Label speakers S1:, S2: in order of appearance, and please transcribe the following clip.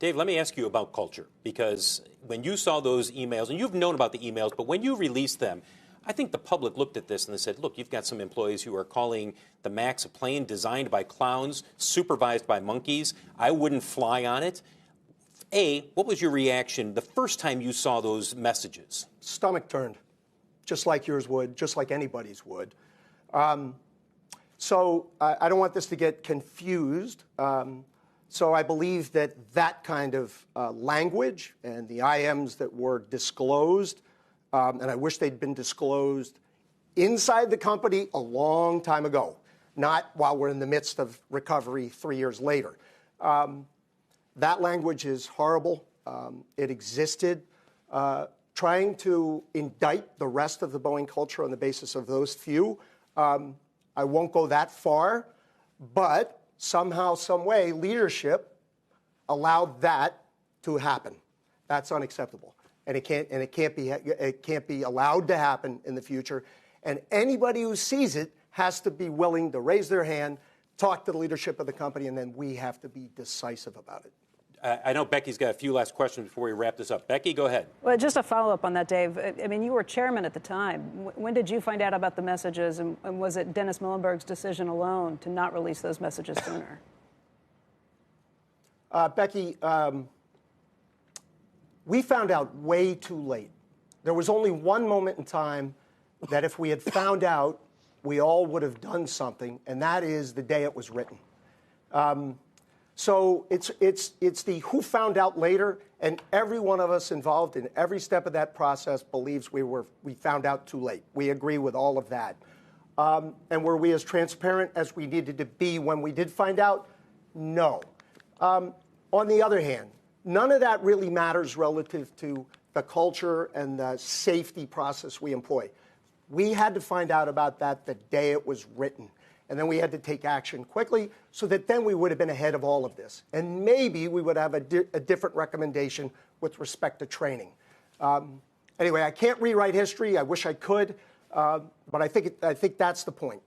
S1: Dave, let me ask you about culture, because when you saw those emails, and you've known about the emails, but when you released them, I think the public looked at this and they said, look, you've got some employees who are calling the MAX a plane designed by clowns, supervised by monkeys. I wouldn't fly on it. What was your reaction the first time you saw those messages?
S2: Stomach turned, just like yours would, just like anybody's would. So I don't want this to get confused. So I believe that that kind of language and the IMs that were disclosed, and I wish they'd been disclosed inside the company a long time ago, not while we're in the midst of recovery 3 years later. That language is horrible. It existed. Trying to indict the rest of the Boeing culture on the basis of those few, I won't go that far, but somehow, some way, leadership allowed that to happen. That's unacceptable, and it can't be allowed to happen in the future. And anybody who sees it has to be willing to raise their hand, talk to the leadership of the company, and then we have to be decisive about it.
S1: I know Becky's got a few last questions before we wrap this up. Becky, go ahead.
S3: Well, just a follow-up on that, Dave. I mean, you were chairman at the time. When did you find out about the messages, and was it Dennis Muhlenberg's decision alone to not release those messages sooner?
S2: Becky, we found out way too late. There was only one moment in time that if we had found out, we all would have done something, and that is the day it was written. So it's the who found out later, and every one of us involved in every step of that process believes we found out too late. We agree with all of that. And were we as transparent as we needed to be when we did find out? No. On the other hand, none of that really matters relative to the culture and the safety process we employ. We had to find out about that the day it was written. And then we had to take action quickly so that then we would have been ahead of all of this. And maybe we would have a different recommendation with respect to training. Anyway, I can't rewrite history. I wish I could. But I think that's the point.